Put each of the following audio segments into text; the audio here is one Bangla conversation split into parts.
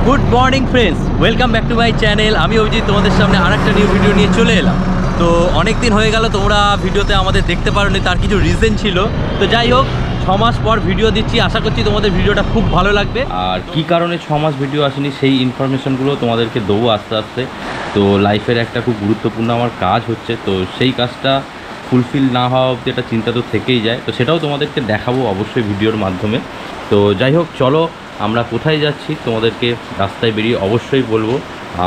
Good morning friends, welcome back to my channel. আমি অভিজিৎ তোমাদের সামনে আরেকটা নিউ ভিডিও নিয়ে চলে এলাম। তো অনেক দিন হয়ে গেল তোমরা ভিডিওতে আমাদের দেখতে পারোনি, তার কিছু রিজন ছিল। তো যাই হোক, 6 মাস পর ভিডিও দিচ্ছি, আশা করছি তোমাদের ভিডিওটা খুব ভালো লাগবে। আর কি কারণে 6 মাস ভিডিও আসেনি সেই ইনফরমেশনগুলো তোমাদেরকে দেবো আস্তে আস্তে। তো লাইফের একটা খুব গুরুত্বপূর্ণ আমার কাজ হচ্ছে, তো সেই কাজটা ফুলফিল না হওয়া অবধি একটা চিন্তা তো থেকেই যায়। তো সেটাও তোমাদেরকে দেখাবো অবশ্যই ভিডিওর মাধ্যমে। তো যাই হোক, চলো আমরা কোথায় যাচ্ছি তোমাদেরকে রাস্তায় বেরিয়ে অবশ্যই বলবো।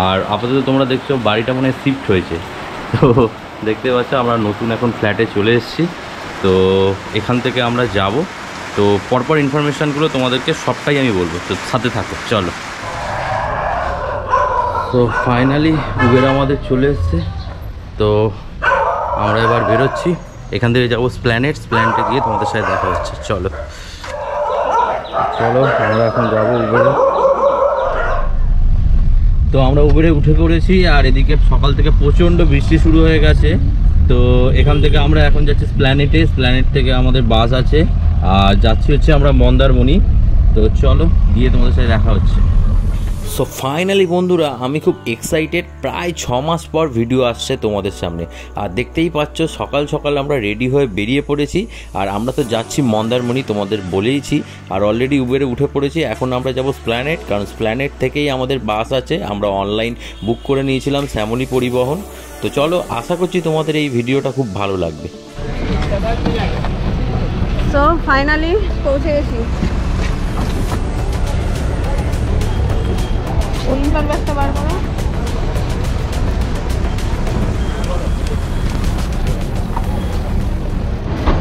আর আপাতত তোমরা দেখছো বাড়িটা মনে হয় শিফট হয়েছে, তো দেখতে পাচ্ছ আমরা নতুন এখন ফ্ল্যাটে চলে এসেছি। তো এখান থেকে আমরা যাব, তো পরপর ইনফরমেশানগুলো তোমাদেরকে সবটাই আমি বলবো, তো সাথে থাকো চলো। তো ফাইনালি উবের আমাদের চলে এসছে, তো আমরা এবার বেরোচ্ছি। এখান থেকে যাবো স্প্ল্যানেটে গিয়ে তোমাদের সাথে দেখা হচ্ছে। চলো চলো আমরা এখন যাবো উবেরে। তো আমরা উবেরে উঠে পড়েছি, আর এদিকে সকাল থেকে প্রচণ্ড বৃষ্টি শুরু হয়ে গেছে। তো এখান থেকে আমরা এখন যাচ্ছি স্প্ল্যানেট থেকে আমাদের বাস আছে, আর যাচ্ছি হচ্ছে আমরা মন্দারমণি। তো চলো গিয়ে তোমাদের সাথে দেখা হচ্ছে। সো ফাইনালি বন্ধুরা, আমি খুব এক্সাইটেড। প্রায় 6 মাস পর ভিডিও আসছে তোমাদের সামনে, আর দেখতেই পাচ্ছ সকাল সকাল আমরা রেডি হয়ে বেরিয়ে পড়েছি। আর আমরা তো যাচ্ছি মন্দারমণি, তোমাদের বলেইছি। আর অলরেডি উবেরে উঠে পড়েছি। এখন আমরা যাব স্প্ল্যানেট, কারণ স্প্ল্যানেট থেকেই আমাদের বাস আছে। আমরা অনলাইন বুক করে নিয়েছিলাম শ্যামলী পরিবহন। তো চলো, আশা করছি তোমাদের এই ভিডিওটা খুব ভালো লাগবে। সো ফাইনালি পৌঁছে গেছি।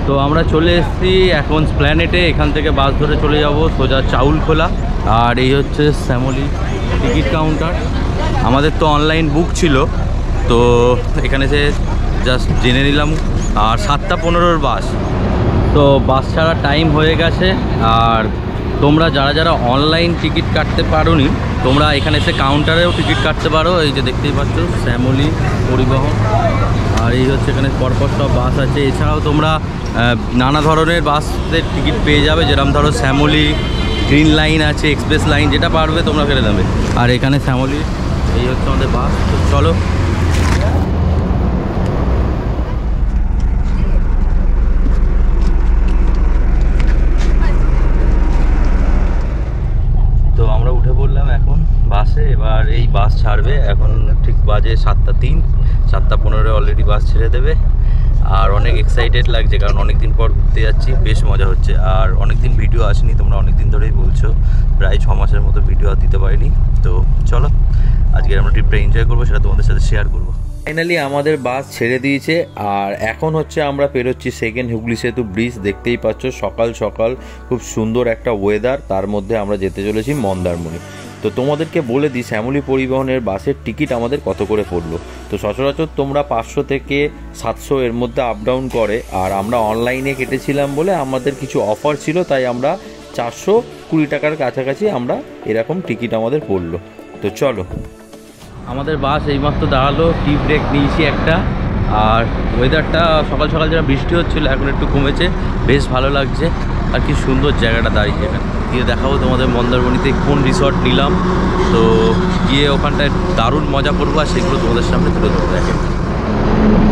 তো আমরা চলে এসেছি এখন স্প্ল্যানেটে। এখান থেকে বাস ধরে চলে যাব সোজা চাউলখোলা। আর এই হচ্ছে শ্যামলী টিকিট কাউন্টার। আমাদের তো অনলাইন বুক ছিল, তো এখানে এসে জাস্ট জেনে নিলাম। আর 7টা 15-র বাস, তো বাস ছাড়া টাইম হয়ে গেছে। আর তোমরা যারা যারা অনলাইন টিকিট কাটতে পারোনি, তোমরা এখানে এসে কাউন্টারেও টিকিট কাটতে পারো। এই যে দেখতেই পাচ্ছ শ্যামলী পরিবহন। আর এই হচ্ছে এখানে পরপর সব বাস আছে। এছাড়াও তোমরা নানা ধরনের বাসের টিকিট পেয়ে যাবে, যেরকম ধরো শ্যামলী, গ্রিন লাইন আছে, এক্সপ্রেস লাইন, যেটা পারবে তোমরা কেটে দেবে। আর এখানে শ্যামলী, এই হচ্ছে আমাদের বাস। তো চলো আমরা উঠে পড়লাম এখন বাসে। এবার এই বাস ছাড়বে, এখন ঠিক বাজে 7টা 3, 7টা 15-এ অলরেডি বাস ছেড়ে দেবে। আর অনেক এক্সাইটেড লাগছে, কারণ অনেক দিন পর ঘুরতে যাচ্ছি, বেশ মজা হচ্ছে। আর অনেক দিন ভিডিও আসেনি, তোমরা অনেক দিন ধরেই বলছো, প্রায় 6 মাসের মতো ভিডিও আর দিতে পারিনি। তো চলো আজকে আমরা ট্রিপটা এনজয় করবো, সেটা তোমাদের সাথে শেয়ার করবো। ফাইনালি আমাদের বাস ছেড়ে দিয়েছে, আর এখন হচ্ছে আমরা পেরোচ্ছি সেকেন্ড হুগলি সেতু ব্রিজ। দেখতেই পাচ্ছ সকাল সকাল খুব সুন্দর একটা ওয়েদার, তার মধ্যে আমরা যেতে চলেছি মন্দারমণি। তো তোমাদেরকে বলে দিই শ্যামলী পরিবহনের বাসের টিকিট আমাদের কত করে পড়লো। তো সচরাচর তোমরা 500 থেকে 700 এর মধ্যে আপ ডাউন করে। আর আমরা অনলাইনে কেটেছিলাম বলে আমাদের কিছু অফার ছিল, তাই আমরা 420 টাকার কাছাকাছি আমরা এরকম টিকিট আমাদের পড়লো। তো চলো, আমাদের বাস এইমাত্র দাঁড়ালো, টি ব্রেক নিয়েছি একটা। আর ওয়েদারটা সকাল সকাল যেটা বৃষ্টি হচ্ছিলো, এখন একটু কমেছে, বেশ ভালো লাগছে। আর কি সুন্দর জায়গাটা দাঁড়িয়ে, এখানে গিয়ে দেখাবো তোমাদের মন্দারমণিতে কোন রিসর্ট নিলাম। তো গিয়ে ওখানটায় দারুণ মজা করবো, আর সেগুলো তোমাদের সামনে তুলে ধরবো। দেখেন,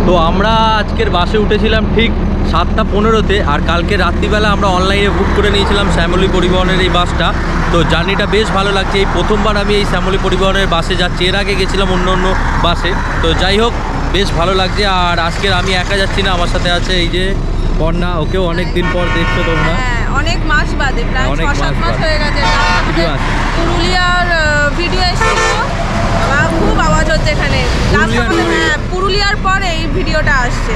তো আমরা আজকের বাসে উঠেছিলাম ঠিক 7টা 15-তে। আর কালকে রাত্রিবেলা আমরা অনলাইনে বুক করে নিয়েছিলাম শ্যামলী পরিবহনের এই বাসটা। তো জার্নিটা বেশ ভালো লাগছে। এই প্রথমবার আমি এই শ্যামলী পরিবহনের বাসে যাচ্ছি, এর আগে গেছিলাম অন্য অন্য বাসে। তো যাই হোক, বেশ ভালো লাগছে। আর আজকের আমি একা যাচ্ছি না, আমার সাথে আছে এই যে কন্যা, ওকেও অনেক দিন পর দেখছো তোমরা। অনেক মাস বাদে, প্রায় 6-7 মাস হয়ে গেছে। পুরুলিয়ার ভিডিও এসেছিল, খুব আওয়াজ হচ্ছে এখানে। পুরুলিয়ার পর এই ভিডিওটা আসছে।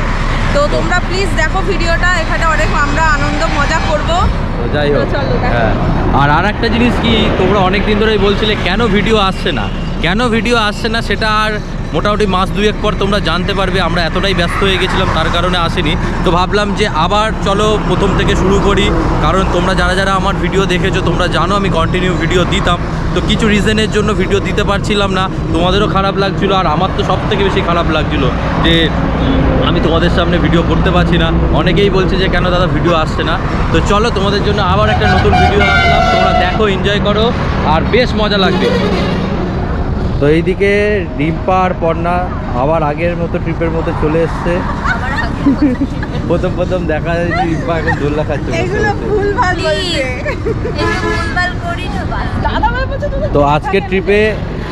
তো তোমরা প্লিজ দেখো ভিডিওটা, এখানে অনেক আমরা আনন্দ মজা করবো। যাই হোক, হ্যাঁ। আর একটা জিনিস কি, তোমরা অনেক দিন ধরেই বলছিলে কেন ভিডিও আসছে না, সেটা আর মোটামুটি মাস 2-1 পর তোমরা জানতে পারবে। আমরা এতটাই ব্যস্ত হয়ে গেছিলাম তার কারণে আসিনি। তো ভাবলাম যে আবার চলো প্রথম থেকে শুরু করি, কারণ তোমরা যারা যারা আমার ভিডিও দেখেছো তোমরা জানো আমি কন্টিনিউ ভিডিও দিতাম। তো কিছু রিজনের জন্য ভিডিও দিতে পারছিলাম না, তোমাদেরও খারাপ লাগছিলো, আর আমার তো সব থেকে বেশি খারাপ লাগছিলো যে আমি তোমাদের সামনে ভিডিও করতে পারছি না। অনেকেই বলছে যে কেন দাদা ভিডিও আসছে না। তো চলো তোমাদের জন্য আবার একটা নতুন ভিডিও আসলাম, তোমরা দেখো, এনজয় করো, আর বেশ মজা লাগবে। তো এইদিকে রিম্পা আর পর্ণা আবার আগের মতো ট্রিপের মতো চলে এসছে। প্রথম দেখা যায় রিম্পা এখন দোলনা খাচ্ছে। তো আজকের ট্রিপে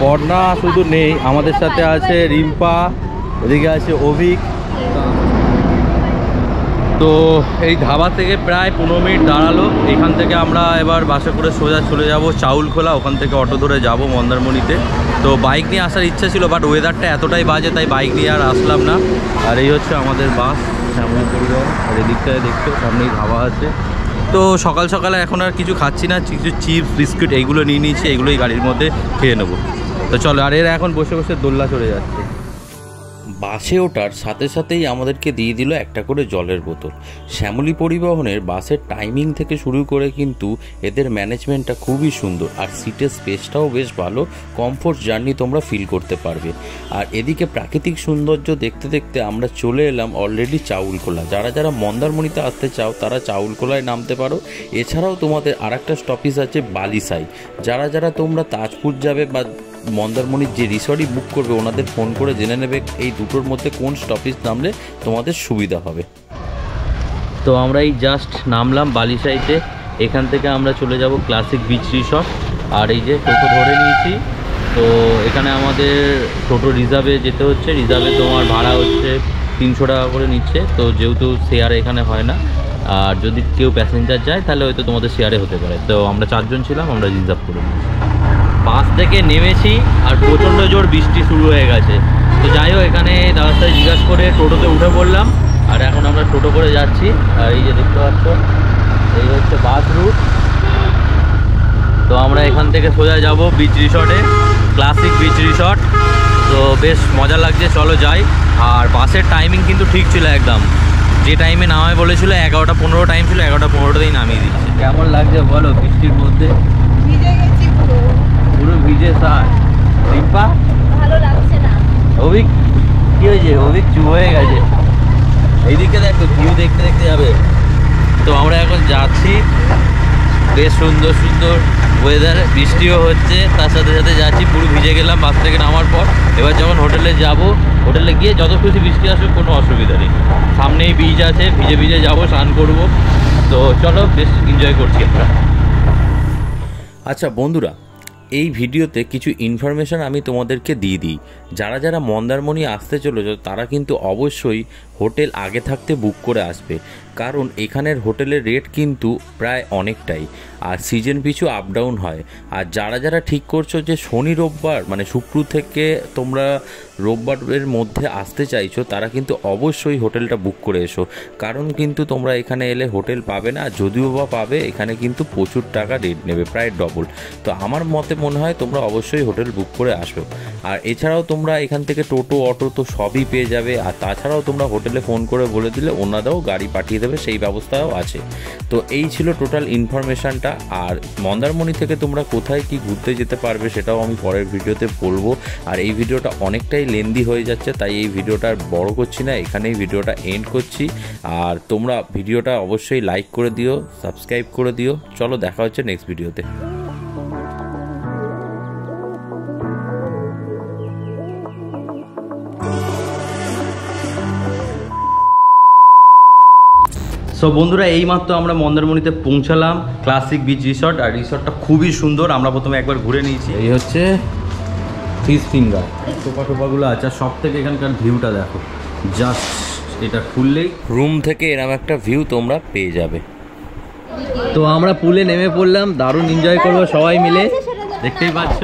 পর্ণা শুধু নেই, আমাদের সাথে আছে রিম্পা, ওদিকে আছে অভিক। তো এই ধাবা থেকে প্রায় 15 মিনিট দাঁড়ালো। এখান থেকে আমরা এবার বাসে করে সোজা চলে যাব চাউলখোলা, ওখান থেকে অটো ধরে যাব মন্দারমণিতে। তো বাইক নিয়ে আসার ইচ্ছা ছিল, বাট ওয়েদারটা এতটাই বাজে তাই বাইক নিয়ে আর আসলাম না। আর এই হচ্ছে আমাদের বাস শ্যামলী পরিবহন, আর এদিকটায় দেখছো সামনেই ধাবা আছে। তো সকাল সকালে এখন আর কিছু খাচ্ছি না, কিছু চিপস বিস্কুট এইগুলো নিয়ে নিয়েছি, এগুলোই গাড়ির মধ্যে খেয়ে নেবো। তো চলো, আর এরা এখন বসে বসে দোলনা চড়ে যাচ্ছে। বাসে ওঠার সাথে সাথেই আমাদেরকে দিয়ে দিল একটা করে জলের বোতল। শ্যামলী পরিবহনের বাসের টাইমিং থেকে শুরু করে কিন্তু এদের ম্যানেজমেন্টটা খুবই সুন্দর, আর সিটের স্পেসটাও বেশ ভালো, কমফোর্ট জার্নি তোমরা ফিল করতে পারবে। আর এদিকে প্রাকৃতিক সৌন্দর্য দেখতে দেখতে আমরা চলে এলাম অলরেডি চাউলখোলা। যারা যারা মন্দারমণিতে আসতে চাও তারা চাউলখোলায় নামতে পারো। এছাড়াও তোমাদের আর একটা স্টপেজ আছে বালিসাই। যারা যারা তোমরা তাজপুর যাবে বা মন্দারমণির যে রিসর্টই বুক করবে ওনাদের ফোন করে জেনে নেবে এই দুটোর মধ্যে কোন স্টপেজ নামলে তোমাদের সুবিধা হবে। তো আমরা এই জাস্ট নামলাম বালিসাইতে, এখান থেকে আমরা চলে যাব ক্লাসিক বিচ রিসর্ট। আর এই যে টোটো ধরে নিয়েছি, তো এখানে আমাদের টোটো রিজার্ভে যেতে হচ্ছে। রিজার্ভে তোমার ভাড়া হচ্ছে 300 টাকা করে নিচ্ছে। তো যেহেতু শেয়ার এখানে হয় না, আর যদি কেউ প্যাসেঞ্জার যায় তাহলে হয়তো তোমাদের শেয়ারে হতে পারে। তো আমরা 4 জন ছিলাম, আমরা রিজার্ভ করে নিয়েছি। বাস থেকে নেমেছি আর প্রচণ্ড জোর বৃষ্টি শুরু হয়ে গেছে। তো যাই হোক, এখানে দাদার সাথে জিজ্ঞাসা করে টোটোতে উঠে পড়লাম, আর এখন আমরা টোটো করে যাচ্ছি। আর এই যে দেখতে পাচ্ছ এই হচ্ছে বাস রুট। তো আমরা এখান থেকে সোজা যাব বিচ রিসর্টে, ক্লাসিক বিচ রিসর্ট। তো বেশ মজা লাগছে, চলো যাই। আর বাসের টাইমিং কিন্তু ঠিক ছিল একদম, যে টাইমে নামায় বলেছিল 11:15 টাইম ছিল, 11:15তেই নামিয়ে দিচ্ছে। কেমন লাগছে বলো বৃষ্টির মধ্যে? পুরো ভিজে স্যার। রিম্পা ভালো লাগছে না। অভিক কি হয়েছে? অভিক চুপ হয়ে গেছে। এইদিকে দেখো ভিউ দেখতে দেখতে যাবে। তো আমরা এখন যাচ্ছি, বেশ সুন্দর সুন্দর ওয়েদার, বৃষ্টিও হচ্ছে, তার সাথে সাথে যাচ্ছি। পুরো ভিজে গেলাম বাস থেকে নামার পর। এবার যখন হোটেলে যাব, হোটেলে গিয়ে যত খুশি বৃষ্টি আসুক কোনো অসুবিধা নেই, সামনেই বিচ আছে, ভিজে ভিজে যাবো, স্নান করবো। তো চলো, বেশ এনজয় করছি আমরা। আচ্ছা বন্ধুরা, এই ভিডিওতে কিছু ইনফরমেশান আমি তোমাদেরকে দিয়ে দিই। যারা যারা মন্দারমণি আসতে চলেছো তারা কিন্তু অবশ্যই হোটেল আগে থাকতে বুক করে আসবে, কারণ এখানের হোটেলের রেট কিন্তু প্রায় অনেকটাই, আর সিজন পিছু আপ ডাউন হয়। আর যারা যারা ঠিক করছো যে শনি রোববার মানে শুক্র থেকে তোমরা রোববারের মধ্যে আসতে চাইছো তারা কিন্তু অবশ্যই হোটেলটা বুক করে এসো, কারণ কিন্তু তোমরা এখানে এলে হোটেল পাবে না, যদিও বা পাবে এখানে কিন্তু প্রচুর টাকা রেট নেবে, প্রায় ডবল। তো আমার মতে মনে হয় তোমরা অবশ্যই হোটেল বুক করে আসবে। আর এছাড়াও তোমরা এখান থেকে টোটো অটো তো সবই পেয়ে যাবে, আর তাছাড়াও তোমরা হোটেলে ফোন করে বলে দিলে ওনারাও গাড়ি পাঠিয়ে দেবে, সেই ব্যবস্থাও আছে। তো এই ছিল টোটাল ইনফরমেশানটা। আর মন্দারমণি থেকে তোমরা কোথায় কি ঘুরতে যেতে পারবে সেটাও আমি পরের ভিডিওতে বলবো। আর এই ভিডিওটা অনেকটাই লেন্দি হয়ে যাচ্ছে, তাই এই ভিডিওটা আর বড় করছি না, এখানেই ভিডিওটা এন্ড করছি। আর তোমরা ভিডিওটা অবশ্যই লাইক করে দিও, সাবস্ক্রাইব করে দিও। চলো, দেখা হচ্ছে নেক্সট ভিডিওতে। সো বন্ধুরা, এইমাত্র আমরা মন্দারমণিতে পৌঁছালাম, ক্লাসিক বিচ রিসর্ট। আর রিসর্টটা খুবই সুন্দর, আমরা প্রথমে একবার ঘুরে নিয়েছি। এই হচ্ছে ফিশ ফিঙ্গার, টোপা টোপাগুলো আছে, আর সব থেকে এখানকার ভিউটা দেখো, জাস্ট এটা খুললেই রুম থেকে এরকম একটা ভিউ তোমরা পেয়ে যাবে। তো আমরা পুলে নেমে পড়লাম, দারুণ এনজয় করবো সবাই মিলে, দেখতেই পাচ্ছ।